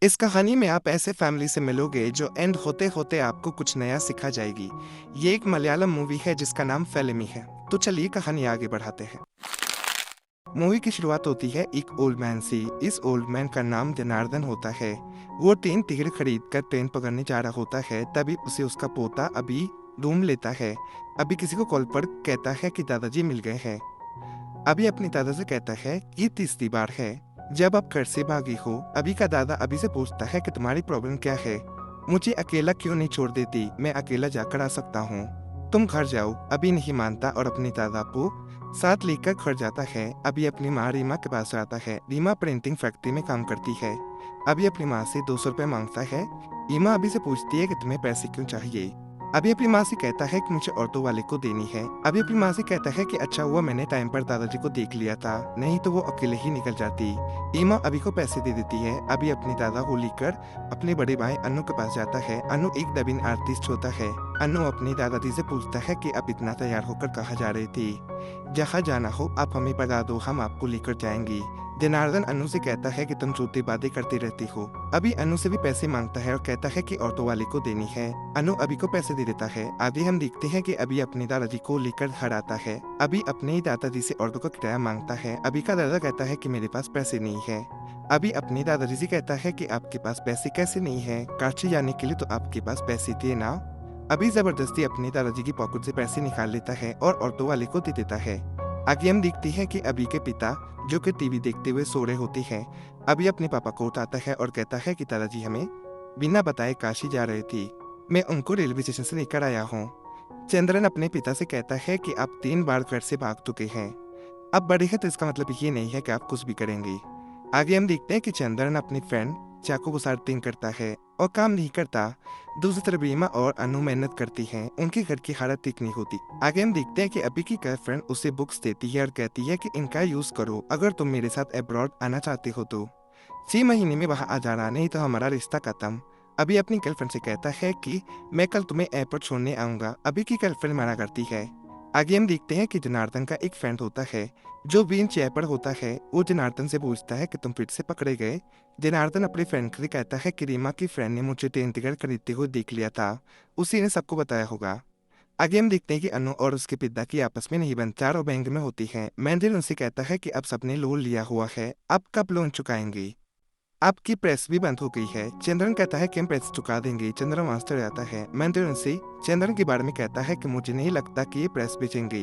इस कहानी में आप ऐसे फैमिली से मिलोगे जो एंड होते होते आपको कुछ नया सिखा जाएगी। ये एक मलयालम मूवी है जिसका नाम फेलिमी है। तो चलिए कहानी आगे बढ़ाते हैं। मूवी की शुरुआत होती है एक ओल्ड मैन से। इस ओल्ड मैन का नाम जनार्दन होता है। वो ट्रेन टिकट खरीद कर ट्रेन पकड़ने जा रहा होता है, तभी उसे उसका पोता अभी ढूंढ लेता है। अभी किसी को कॉल पर कहता है कि दादाजी मिल गए हैं। अभी अपनी दादा से कहता है ये तीसरी बार है जब आप घर से भागी हो। अभी का दादा अभी से पूछता है कि तुम्हारी प्रॉब्लम क्या है, मुझे अकेला क्यों नहीं छोड़ देती, मैं अकेला जाकर आ सकता हूँ, तुम घर जाओ। अभी नहीं मानता और अपनी दादा को साथ लेकर घर जाता है। अभी अपनी माँ रीमा के पास आता है। रीमा प्रिंटिंग फैक्ट्री में काम करती है। अभी अपनी माँ से 200 रुपये मांगता है। रीमा अभी से पूछती है कि तुम्हें पैसे क्यों चाहिए। अभी अपनी माँ से कहता है कि मुझे ऑटो वाले को देनी है। अभी अपनी माँ से कहता है कि अच्छा हुआ मैंने टाइम पर दादाजी को देख लिया था, नहीं तो वो अकेले ही निकल जाती। ईमा अभी को पैसे दे देती है। अभी अपनी दादा को लेकर अपने बड़े भाई अनु के पास जाता है। अनु एक डबिंग आर्टिस्ट होता है। अनु अपनी दादाजी से पूछता है कि आप इतना तैयार होकर कहाँ जा रही थी। जहाँ जाना हो आप हमें बता दो, हम आपको लेकर जाएंगी। जनार्दन अनु से कहता है कि तुम झूठी बातें करती रहती हो। अभी अनु से भी पैसे मांगता है और कहता है कि ऑटो वाले को देनी है। अनु अभी को पैसे दे देता है। आगे हम देखते हैं कि अभी अपने दादाजी को लेकर घर आता है। अभी अपने ही दादाजी से ऑटो का किराया मांगता है। अभी का दादा कहता है कि मेरे पास पैसे नहीं है। अभी अपने दादाजी से कहता है कि आपके पास पैसे कैसे नहीं है, काशी जाने के लिए तो आपके पास पैसे थे ना। अभी जबरदस्ती अपने दादाजी की पॉकेट से पैसे निकाल लेता है और ऑटो वाले को दे देता है। आगे हम देखते हैं कि अभी के पिता जो कि टीवी देखते हुए सो रहे होते हैं। अभी अपने पापा को उठाता है और कहता है कि दादाजी हमें बिना बताए काशी जा रही थी, मैं उनको रेलवे स्टेशन से लेकर आया हूँ। चंद्रन अपने पिता से कहता है कि आप 3 बार घर से भाग चुके हैं, अब बड़े हैं तो इसका मतलब ये नहीं है कि आप कुछ भी करेंगे। आगे हम देखते हैं कि चंद्रन अपनी फ्रेंड चाकू को सार्टिंग करता है और काम नहीं करता। दूसरी तरफ रीमा और अनु मेहनत करती हैं, उनके घर की हालत ठीक नहीं होती। आगे हम देखते हैं कि अभी की गर्लफ्रेंड उसे बुक्स देती है और कहती है कि इनका यूज करो, अगर तुम मेरे साथ अब्रॉड आना चाहते हो तो 6 महीने में वहाँ आ जाना, नहीं तो हमारा रिश्ता खत्म। अभी अपनी गर्लफ्रेंड से कहता है कि मैं कल तुम्हें एयरपोर्ट छोड़ने आऊंगा। अभी की गर्लफ्रेंड मना करती है। आगे हम देखते हैं कि जनार्दन का एक फ्रेंड होता है जो व्हील चेयर पर होता है। वो जनार्दन से पूछता है कि तुम फिर से पकड़े गए। जनार्दन अपने फ्रेंड से कहता है कि रीमा की फ्रेंड ने मुझे ट्रेन टिकट खरीदते हुए देख लिया था, उसी ने सबको बताया होगा। आगे हम देखते हैं कि अनु और उसके पिता की आपस में नहीं बनती और बैंक में होती है। मैंडेल उनसे कहता है कि अब सबने लोन लिया हुआ है, अब कब लोन चुकाएंगे, आपकी प्रेस भी बंद हो गई है। चंद्रन कहता है कि हम प्रेस चुका देंगे। चंद्रन वहां से जाता है। मैंडेल से चंद्रन के बारे में कहता है कि मुझे नहीं लगता कि ये प्रेस बेचेंगे,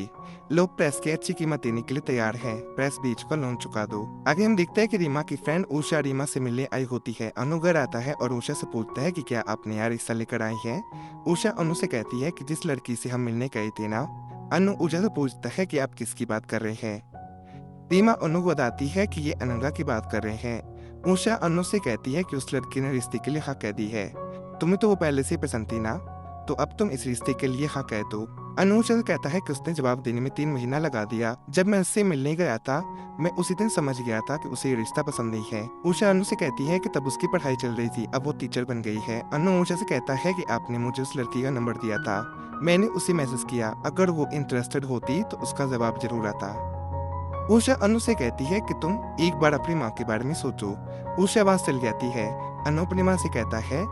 लोग प्रेस की अच्छी कीमत देने के लिए तैयार है, प्रेस बेच कर लोन चुका दो। आगे हम देखते हैं कि रीमा की फ्रेंड उषा रीमा से मिलने आई होती है। अनु घर आता है और उषा से पूछता है कि क्या आप नया रिश्ता लेकर आई है। उषा अनु से कहती है कि जिस लड़की से हम मिलने गए थे ना। अनु उषा से पूछता है कि आप किसकी बात कर रहे हैं। रीमा अनु को बताती है कि ये अनंगा की बात कर रहे हैं। उषा अनु से कहती है कि उस लड़की ने रिश्ते के लिए हाँ कह दी है, तुम्हें तो वो पहले से पसंद थी ना, तो अब तुम इस रिश्ते के लिए हाँ कह दो। अनु उषा से कहता है कि उसने जवाब देने में 3 महीना लगा दिया। जब मैं उससे मिलने गया था मैं उसी दिन समझ गया था कि उसे ये रिश्ता पसंद नहीं है। उषा अनु से कहती है कि तब उसकी पढ़ाई चल रही थी, अब वो टीचर बन गई है। अनु उषा से कहता है कि आपने मुझे उस लड़की का नंबर दिया था, मैंने उसे मैसेज किया, अगर वो इंटरेस्टेड होती तो उसका जवाब जरूर आता। उषा अनु से कहती है कि तुम एक बार अपनी माँ के बारे में सोचो। उषा आवाज चल जाती है। अनु अपनी माँ से कहता है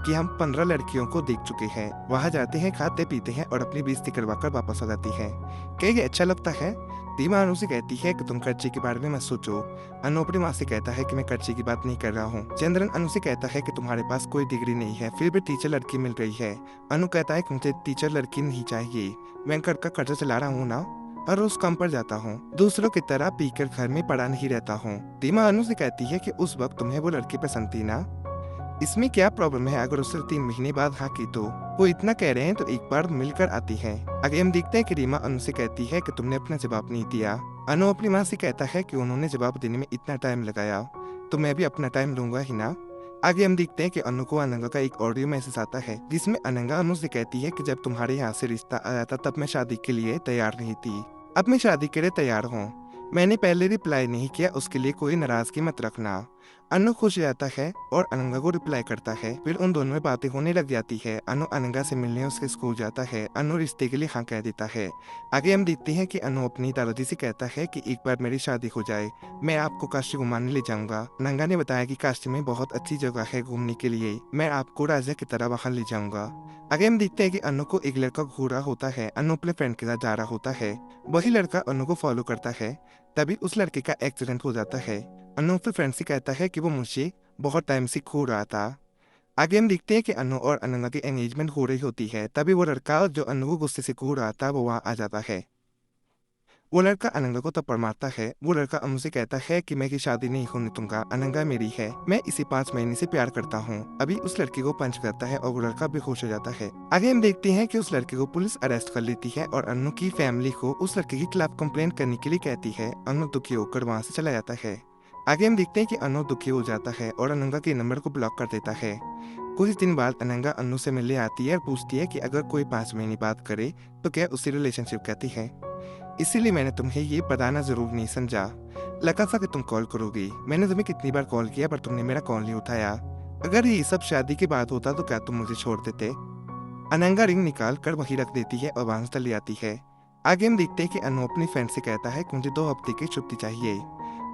कि हम 15 लड़कियों को देख चुके हैं, वहाँ जाते हैं, खाते पीते हैं और अपनी बेइज्जती करवा कर वापस आ जाती है। क्या ये अच्छा लगता है। रीमा अनु से कहती है कि तुम खर्चे के बारे में मत सोचो। अनु अपनी माँ से कहता है कि मैं खर्चे की बात नहीं कर रहा हूँ। चंद्रन अनु से कहता है कि तुम्हारे पास कोई डिग्री नहीं है, फिर भी टीचर लड़की मिल रही है। अनु कहता है कि मुझे टीचर लड़की नहीं चाहिए, मैं घर का खर्चा चला रहा हूँ ना, हर रोज काम पर जाता हूँ, दूसरों की तरह पीकर घर में पड़ा नहीं रहता हूँ। रीमा अनु से कहती है कि उस वक्त तुम्हें वो लड़की पसंद थी ना, इसमें क्या प्रॉब्लम है अगर उससे 3 महीने बाद हाँ की तो, वो इतना कह रहे हैं तो एक बार मिलकर आती है। आगे हम देखते हैं कि रीमा अनु से कहती है कि तुमने अपना जवाब नहीं दिया। अनु अपनी माँ से कहता है कि उन्होंने जवाब देने में इतना टाइम लगाया तो मैं भी अपना टाइम लूंगा ही ना। आगे हम देखते हैं कि अनु को अनंगा का एक ऑडियो मैसेज आता है जिसमें अनंगा अनु से कहती है कि जब तुम्हारे यहाँ से रिश्ता आया था तब मैं शादी के लिए तैयार नहीं थी, अब मैं शादी के लिए तैयार हूँ। मैंने पहले रिप्लाई नहीं किया, उसके लिए कोई नाराजगी मत रखना। अनु खुश रहता है और अनंगा को रिप्लाई करता है। फिर उन दोनों में बातें होने लग जाती है। अनु अनंगा से मिलने उसके स्कूल जाता है। अनु रिश्ते के लिए हाँ कह देता है। आगे हम देखते हैं कि अनु अपनी दादाजी से कहता है कि एक बार मेरी शादी हो जाए, मैं आपको काशी घुमाने ले जाऊंगा। अनंगा ने बताया कि काशी में बहुत अच्छी जगह है घूमने के लिए, मैं आपको राजा की तरह वहां ले जाऊंगा। आगे हम देखते हैं कि अनु को एक लड़का घूर रहा होता है। अनु अपने फ्रेंड के साथ जा रहा होता है। वही लड़का अनु को फॉलो करता है। तभी उस लड़के का एक्सीडेंट हो जाता है। अनु अपने फ्रेंड से कहता है कि वो मुझे बहुत टाइम से खो रहा था। आगे हम देखते हैं कि अनु और अनंगा की एंगेजमेंट हो रही होती है। तभी वो लड़का जो अनु को गुस्से से खो रहा था वो वहां आ जाता है। वो लड़का अनंगा को थप्पड़ मारता है। वो लड़का अनु से कहता है कि मैं की शादी नहीं होने दूंगा, अनंगा मेरी है, मैं इसे 5 महीने से प्यार करता हूँ। अभी उस लड़के को पंच करता है और वो लड़का बेहोश हो जाता है। आगे हम देखते हैं कि उस लड़के को पुलिस अरेस्ट कर लेती है और अनु की फैमिली को उस लड़के के खिलाफ कंप्लेंट करने के लिए कहती है। अनु दुखी होकर वहाँ से चला जाता है। आगे हम देखते हैं कि अनु दुखी हो जाता है और अनंगा के नंबर को ब्लॉक कर देता है। कुछ दिन बाद अनंगा अनु से मिलने आती है और पूछती है कि अगर कोई 5 महीने बात करे तो क्या उससे रिलेशनशिप कहती है, इसीलिए मैंने तुम्हें ये बताना जरूर नहीं समझा। लगा था कि तुम कॉल करोगी, मैंने तुम्हें कितनी बार कॉल किया पर तुमने मेरा कॉल नहीं उठाया। अगर ये सब शादी के बाद होता तो क्या तुम मुझे छोड़ देते। अनंगा रिंग निकाल कर वहीं रख देती है और वहां से चली आती है। आगे हम देखते हैं कि अनु अपनी फ्रेंड से कहता है कि मुझे 2 हफ्ते की छुट्टी चाहिए।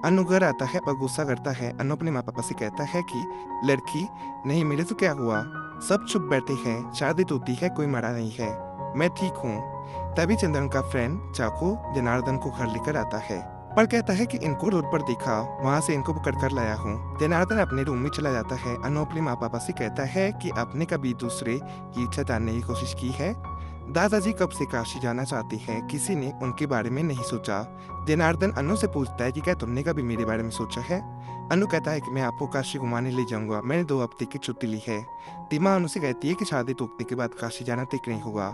अनु घर आता है और गुस्सा करता है। अनु अपने माँ पापा से कहता है कि लड़की नहीं मिले तो क्या हुआ, सब चुप बैठे हैं, शादी टूटी है, कोई मरा नहीं है, मैं ठीक हूँ। तभी चंद्रन का फ्रेंड चाकू जनार्दन को घर लेकर आता है पर कहता है कि इनको रोड पर देखा, वहाँ से इनको पकड़ कर लाया हूँ। जनार्दन अपने रूम में चला जाता है। अनु अपने माँ पापा से कहता है कि आपने कभी दूसरे की इच्छा जानने की कोशिश की है। दादाजी कब से काशी जाना चाहते हैं, किसी ने उनके बारे में नहीं सोचा। जनार्दन अनु से पूछता है कि क्या तुमने कभी मेरे बारे में सोचा है। अनु कहता है कि मैं आपको काशी घुमाने ले जाऊंगा, मैंने 2 हफ्ते की छुट्टी ली है। टीमा अनु से कहती है कि शादी टूटने के बाद काशी जाना ठीक नहीं होगा।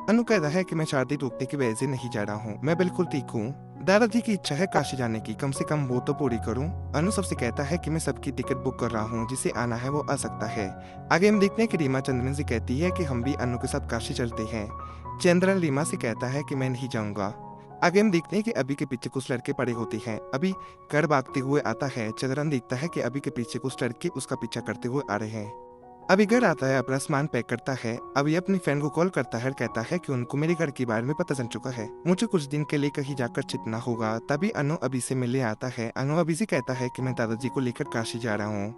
अनु कहता है कि मैं शादी टूटने की वजह से नहीं जा रहा हूँ, मैं बिल्कुल ठीक हूँ। दादाजी की इच्छा है काशी जाने की, कम से कम वो तो पूरी करूं। अनु सबसे कहता है कि मैं सबकी टिकट बुक कर रहा हूं, जिसे आना है वो आ सकता है। आगे हम देखते हैं कि रीमा चंद्रन से कहती है कि हम भी अनु के साथ काशी चलते हैं। चंद्रन रीमा से कहता है कि मैं नहीं जाऊंगा। आगे हम देखते हैं कि अभी के पीछे कुछ लड़के पड़े होते हैं। अभी घर भागते हुए आता है। चंद्रन देखता है कि अभी के पीछे कुछ लड़के उसका पीछा करते हुए आ रहे हैं। अभी घर आता है, अपना सामान पैक करता है। अभी अपनी फ्रेंड को कॉल करता है और कहता है कि उनको मेरे घर के बारे में पता चल चुका है, मुझे कुछ दिन के लिए कहीं जाकर छिपना होगा। तभी अनु अभी से मिलने आता है। अनु अभी से कहता है कि मैं दादाजी को लेकर काशी जा रहा हूँ,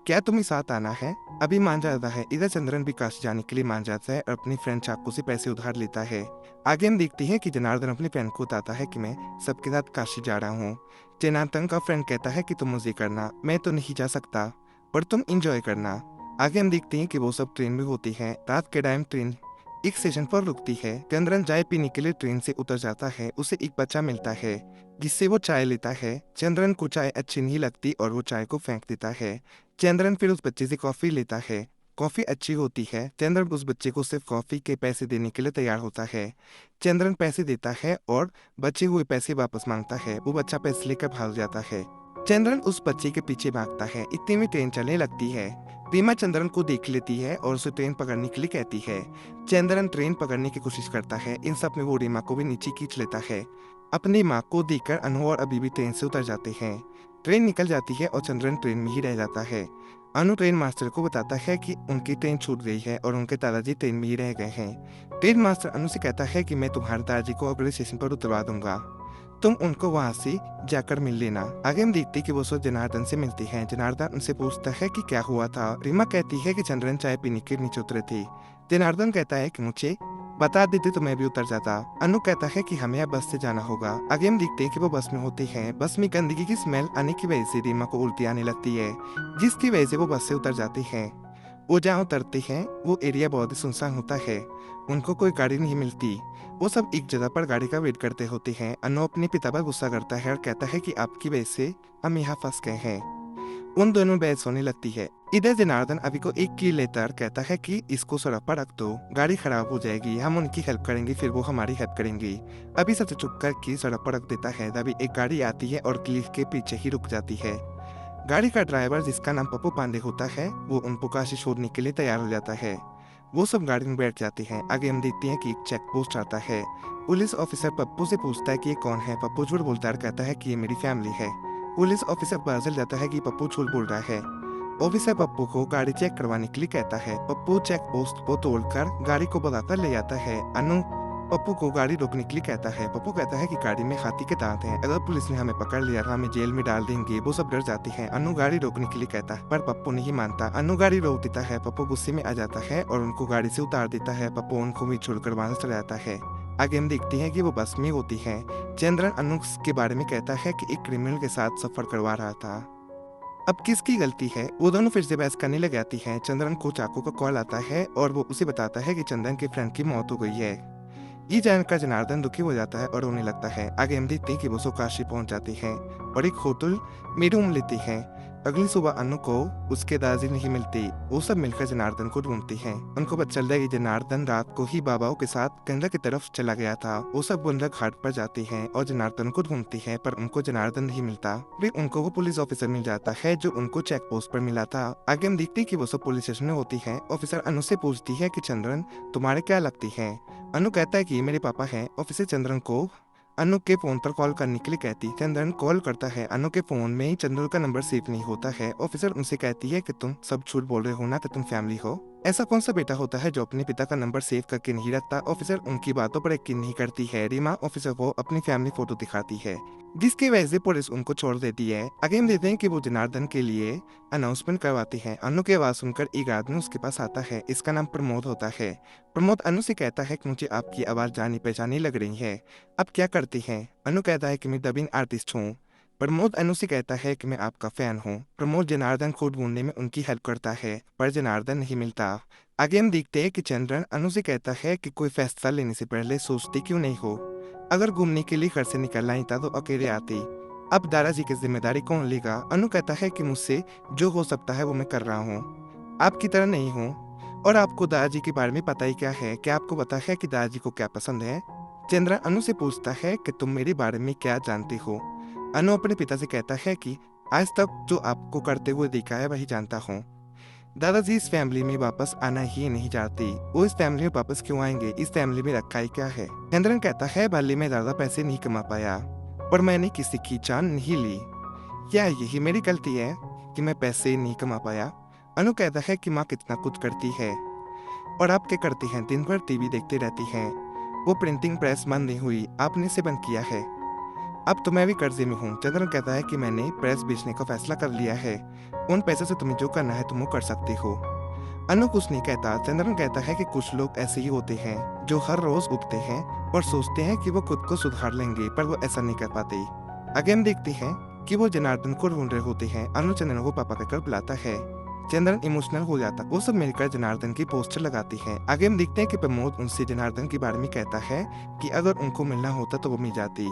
क्या तुम्हें साथ आना है। अभी मान जाता है। इधर चंद्रन भी काशी जाने के लिए मान जाता है और अपनी फ्रेंड चाकू से पैसे उधार लेता है। आगे हम देखते हैं कि जनार्दन अपनी फ्रेंड को बताता है कि मैं सबके साथ काशी जा रहा हूँ। जनार्दन का फ्रेंड कहता है कि तुम मुझे करना, मैं तो नहीं जा सकता, पर तुम इंजॉय करना। आगे हम देखते हैं कि वो सब ट्रेन में होती है। रात के टाइम ट्रेन एक स्टेशन पर रुकती है। चंद्रन चाय पीने के लिए ट्रेन से उतर जाता है। उसे एक बच्चा मिलता है जिससे वो चाय लेता है। चंद्रन को चाय अच्छी नहीं लगती और वो चाय को फेंक देता है। चंद्रन फिर उस बच्चे से कॉफी लेता है। कॉफी अच्छी होती है। चंद्रन उस बच्चे को सिर्फ कॉफी के पैसे देने के लिए तैयार होता है। चंद्रन पैसे देता है और बचे हुए पैसे वापस मांगता है। वो बच्चा पैसे लेकर भाग जाता है। चंद्रन उस बच्चे के पीछे भागता है। इतने में ट्रेन चलने लगती है। रीमा चंद्रन को देख लेती है और उसे ट्रेन पकड़ने के लिए कहती है। चंद्रन ट्रेन पकड़ने की कोशिश करता है। इन सब में वो रीमा को भी नीचे खींच लेता है। अपनी माँ को देखकर अनु और अभी भी ट्रेन से उतर जाते हैं। ट्रेन निकल जाती है और चंद्रन ट्रेन में ही रह जाता है। अनु ट्रेन मास्टर को बताता है कि उनकी ट्रेन छूट गई है और उनके दादाजी ट्रेन में ही रह गए हैं। ट्रेन मास्टर अनु से कहता है कि मैं तुम्हारे दादाजी को अगले स्टेशन पर उतरवा दूंगा, तुम उनको वहाँ से जाकर मिल लेना। आगे हम देखते कि वो सब जनार्दन से मिलती हैं। जनार्दन उनसे पूछता है कि क्या हुआ था। रीमा कहती है कि चंद्रन चाय पीने के नीचे उतरे थे। जनार्दन कहता है कि मुझे बता देते तो मैं भी उतर जाता। अनु कहता है कि हमें अब बस से जाना होगा। आगे हम देखते हैं कि वो बस में होते हैं। बस में गंदगी की स्मेल आने की वजह से रीमा को उल्टी आने लगती है, जिसकी वजह से वो बस से उतर जाती है। वो जहाँ उतरते हैं वो एरिया बहुत ही सुनसान होता है। उनको कोई गाड़ी नहीं मिलती। वो सब एक जगह पर गाड़ी का वेट करते होते हैं। अनु अपने पिता पर गुस्सा करता है और कहता है कि आपकी वजह से हम यहाँ फंस गए हैं। उन दोनों बहस होने लगती है। इधर जनार्दन अभी को एक की लेकर कहता है कि इसको सड़क पर रख दो, गाड़ी खराब हो जाएगी, हम उनकी हेल्प करेंगे फिर वो हमारी हेल्प करेंगी। अभी सबसे चुप कर की सड़क पर रख देता है। तभी एक गाड़ी आती है और क्लिफ के पीछे ही रुक जाती है। गाड़ी का ड्राइवर जिसका नाम पप्पू पांडे होता है वो उनको काशी छोड़ने के लिए तैयार हो जाता है। वो सब गाड़ी में बैठ जाते हैं। आगे हम देखते हैं कि एक चेक पोस्ट आता है। पुलिस ऑफिसर पप्पू से पूछता है कि ये कौन है। पप्पू झूठ बोलता है, कहता है कि ये मेरी फैमिली है। पुलिस ऑफिसर पता चल जाता है कि पप्पू झूठ बोल रहा है। ऑफिसर पप्पू को गाड़ी चेक करवाने के लिए कहता है। पप्पू चेक पोस्ट को तोड़कर गाड़ी को भगाकर ले आता है। अनु पप्पू को गाड़ी रोकने के लिए कहता है। पप्पू कहता है कि गाड़ी में हाथी के दांत हैं, अगर पुलिस ने हमें पकड़ लिया तो हमें जेल में डाल देंगे। वो सब डर जाती है। अनु गाड़ी रोकने के लिए कहता है पर पप्पू नहीं मानता। अनु गाड़ी रोक देता है। पप्पू गुस्से में आ जाता है और उनको गाड़ी से उतार देता है। पप्पू उनको भी छोड़कर वहां से चला जाता है। आगे हम देखते हैं कि वो बस में होती है। चंद्रन अनु के बारे में कहता है कि एक क्रिमिनल के साथ सफर करवा रहा था। अब किसकी गलती है? वो दोनों फिर से बहस करने लग जाती हैं। चंद्रन को चाकू का कॉल आता है और वो उसे बताता है कि चंदन के फ्रेंड की मौत हो गई है। ये जानकर जनार्दन दुखी हो जाता है और रोने लगता है। आगे हम देखते हैं कि वो काशी पहुंच जाती है और एक होटल में रूम लेती है। अगली सुबह अनु को उसके दादी नहीं मिलती। वो सब मिलकर जनार्दन को ढूंढती हैं। उनको पता चलता है कि जनार्दन रात को ही बाबाओं के साथ गंगा की तरफ चला गया था। वो सब गंगा घाट पर जाती हैं और जनार्दन को ढूंढती है पर उनको जनार्दन नहीं मिलता। फिर उनको वो पुलिस ऑफिसर मिल जाता है जो उनको चेक पोस्ट पर मिला था। आगे हम देखते हैं कि वो सब पुलिस स्टेशन में होती है। ऑफिसर अनु से पूछती है कि चंद्रन तुम्हारे क्या लगती है? अनु कहता है कि ये मेरे पापा हैं। ऑफिसर चंद्रन को अनु के फोन पर कॉल करने के लिए कहती। चंद्रन कॉल करता है। अनु के फोन में ही चंद्रन का नंबर सेव नहीं होता है। ऑफिसर उनसे कहती है कि तुम सब झूठ बोल रहे हो ना, कि तुम फैमिली हो। ऐसा कौन सा बेटा होता है जो अपने पिता का नंबर सेव करके नहीं रखता? ऑफिसर उनकी बातों पर यकीन नहीं करती है। रीमा ऑफिसर को अपनी फैमिली फोटो दिखाती है जिसकी वजह से पुलिस उनको छोड़ देती है। आगे हम देखते हैं कि वो जनार्दन के लिए अनाउंसमेंट करवाती है। अनु की आवाज सुनकर एक आदमी उसके पास आता है। इसका नाम प्रमोद होता है। प्रमोद अनु से कहता है कि मुझे आपकी आवाज जानी पहचानी लग रही है, आप क्या करती हैं? अनु कहता है कि मैं डबिंग आर्टिस्ट हूँ। प्रमोद अनु से कहता है कि मैं आपका फैन हूँ। प्रमोद जनार्दन को ढूंढने में उनकी हेल्प करता है पर जनार्दन नहीं मिलता। आगे हम देखते हैं कि चंद्रन अनु से कहता है कि कोई फैसला लेने से पहले सोचती क्यों नहीं हो? अगर घूमने के लिए घर से निकलना ही था तो अकेले आती। अब दादाजी की जिम्मेदारी कौन लेगा? अनु कहता है कि मुझसे जो हो सकता है वो मैं कर रहा हूँ, आपकी तरह नहीं हूँ। और आपको दादाजी के बारे में पता ही क्या है? क्या आपको पता है कि दादाजी को क्या पसंद है? चंद्रन अनु से पूछता है कि तुम मेरे बारे में क्या जानते हो? अनु अपने पिता से कहता है कि आज तक जो आपको करते हुए देखा है वही जानता हूँ। दादाजी इस फैमिली में वापस आना ही नहीं चाहती। वो इस फैमिली में वापस क्यों आएंगे? इस फैमिली में रखा ही क्या है? चंद्रन कहता है भले मैं ज्यादा पैसे नहीं कमा पाया पर मैंने किसी की जान नहीं ली। क्या यही मेरी गलती है कि मैं पैसे नहीं कमा पाया? अनु कहता है कि माँ कितना कुछ करती है और आप क्या करती हैं? दिन भर टीवी देखते रहती हैं। वो प्रिंटिंग प्रेस बंद नहीं हुई, आपने इसे बंद किया है। अब तो मैं भी कर्जे में हूँ। चंद्रन कहता है कि मैंने प्रेस बेचने का फैसला कर लिया है, उन पैसों से तुम्हें जो करना है तुम वो कर सकती हो। अनु कुछ नहीं कहता। चंद्रन कहता है कि कुछ लोग ऐसे ही होते हैं जो हर रोज उठते हैं और सोचते हैं कि वो खुद को सुधार लेंगे पर वो ऐसा नहीं कर पाते। आगे हम देखते हैं कि वो जनार्दन को ढूंढ रहे होते हैं। अनु चंद्रन को पापा कहकर बुलाता है। चंद्रन इमोशनल हो जाता। वो सब मिलकर जनार्दन की पोस्टर लगाती है। आगे हम देखते हैं कि प्रमोद उनसे जनार्दन के बारे में कहता है कि अगर उनको मिलना होता तो वो मिल जाती।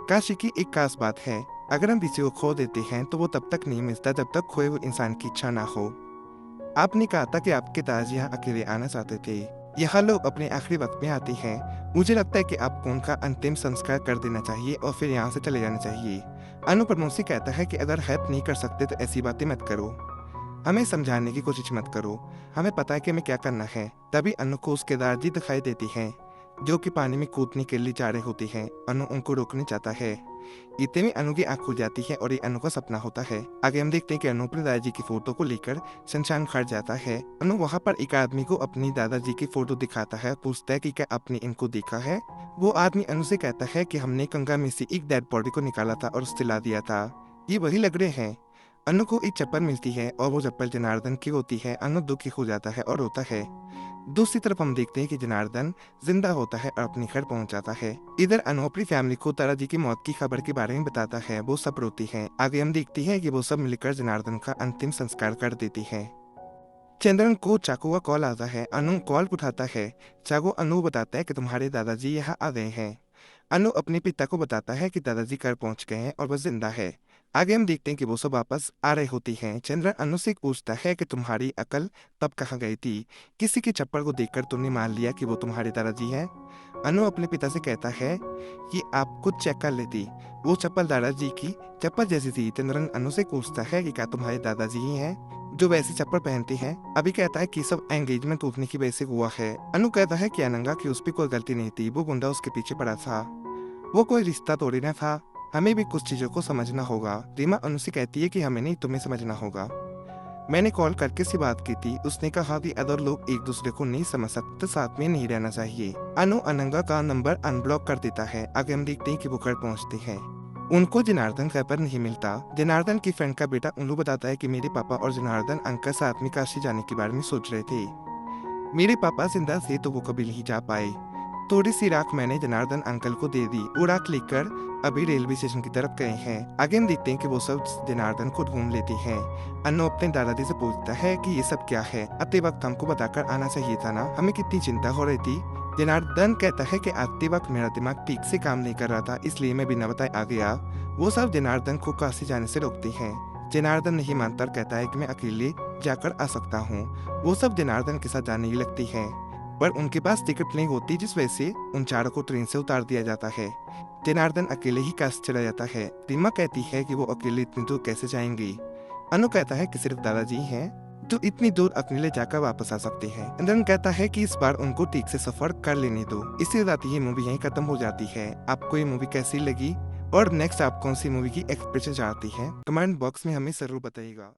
काशी की एक खास बात है, अगर हम किसी को खो देते हैं तो वो तब तक नहीं मिलता जब तक खोए हुए इंसान की इच्छा ना हो। आपने कहा था कि आपके दादाजी यहाँ अकेले आना चाहते थे। यहाँ लोग अपने आखिरी वक्त में आते हैं। मुझे लगता है कि आपको उनका अंतिम संस्कार कर देना चाहिए और फिर यहाँ से चले जाना चाहिए। अनु प्रमोद से कहता है कि अगर हेल्प नहीं कर सकते तो ऐसी बातें मत करो, हमें समझाने की कोशिश मत करो, हमें पता है कि हमें क्या करना है। तभी अनु को उसके दादाजी दिखाई देती हैं जो कि पानी में कूदने के लिए जा रहे होते हैं। अनु उनको रोकने चाहता है। इतने में अनु की आंख खुल जाती है और ये अनु का सपना होता है। आगे हम देखते हैं कि अनु अपने दादाजी की फोटो को लेकर शमशान घाट जाता है। अनु वहां पर एक आदमी को अपनी दादाजी की फोटो दिखाता है, पूछता है कि क्या आपने इनको देखा है? वो आदमी अनु से कहता है कि हमने गंगा में से एक डेड बॉडी को निकाला था और उससे ला दिया था, ये वही लग रहे हैं। अनु को एक चप्पल मिलती है और वो चप्पल जनार्दन की होती है। अनु दुखी हो जाता है और रोता है। दूसरी तरफ हम देखते हैं कि जनार्दन जिंदा होता है और अपने घर पहुंच जाता है। इधर अनु अपनी फैमिली को दादाजी की मौत की खबर के बारे में बताता है। वो सब रोती है। आगे हम देखते हैं कि वो सब मिलकर जनार्दन का अंतिम संस्कार कर देती है। चंद्रन को चाकू का कॉल आता है। अनु कॉल उठाता है। चाकू अनु बताता है कि तुम्हारे दादाजी यहाँ आ गए हैं। अनु अपने पिता को बताता है कि दादाजी घर पहुंच गए हैं और वह जिंदा है। आगे हम देखते हैं कि वो सब वापस आ रही होती हैं। चंद्रन अनु से पूछता है कि तुम्हारी अकल तब कहाँ गई थी? किसी की चप्पल को देखकर तुमने मान लिया कि वो तुम्हारे दादाजी हैं? अनु अपने पिता से कहता है कि आप खुद चेक कर लेती, वो चप्पल दादाजी की चप्पल जैसी थी। चंद्रन अनु से पूछता है कि क्या तुम्हारे दादाजी ही हैं जो वैसी चप्पल पहनते हैं? अभी कहता है कि सब एंगेजमेंट टूटने की वजह से हुआ है। अनु कहता है कि अनंगा की उस पर कोई गलती नहीं थी, वो गुंडा उसके पीछे पड़ा था, वो कोई रिश्ता तोड़े न था। हमें भी कुछ चीज़ों को समझना होगा। रीमा अनु से कहती है कि हमें नहीं, तुम्हें समझना होगा। मैंने कॉल करके से बात की थी, उसने कहा कि अदर लोग एक दूसरे को नहीं समझ सकते तो साथ में नहीं रहना चाहिए। अनु अनंगा का नंबर अनब्लॉक कर देता है। आगे हम देखते हैं कि वो घर पहुंचते हैं। उनको जनार्दन घर पर नहीं मिलता। जनार्दन की फ्रेंड का बेटा उल्लू बताता है कि मेरे पापा और जनार्दन अंकल साथ में काशी जाने के बारे में सोच रहे थे। मेरे पापा जिंदा थे तो वो कभी नहीं जा पाए। थोड़ी सी राख मैंने जनार्दन अंकल को दे दी। वो राख लेकर अभी रेलवे स्टेशन की तरफ गए हैं। आगे हम देखते हैं कि वो सब जनार्दन को ढूंढ लेते हैं। अनु अपने दादाजी से पूछता है कि ये सब क्या है, आते वक्त हमको बताकर आना चाहिए था ना, हमें कितनी चिंता हो रही थी। जनार्दन कहता है कि आते वक्त मेरा दिमाग ठीक से काम नहीं कर रहा था, इसलिए मैं बिना बताए आ गया। वो सब जनार्दन को काशी जाने से रोकते हैं। जनार्दन नहीं मानता और कहता है कि मैं अकेले जाकर आ सकता हूँ। वो सब जनार्दन के साथ जाने ही लगती है, पर उनके पास टिकट नहीं होती, जिस वजह से उन चारों को ट्रेन से उतार दिया जाता है। जनार्दन अकेले ही काशी चला जाता है। रीमा कहती है कि वो अकेले इतनी दूर कैसे जाएंगी। अनु कहता है कि सिर्फ दादाजी हैं जो इतनी दूर अकेले जाकर वापस आ सकते हैं। इंद्रन कहता है कि इस बार उनको ठीक से सफर कर लेने दो। इसके साथ ये मूवी यहीं खत्म हो जाती है। आपको ये मूवी कैसी लगी और नेक्स्ट आप कौन सी मूवी की एक्सपेक्टेशन चाहती हैं, कमेंट बॉक्स में हमें जरूर बताइएगा।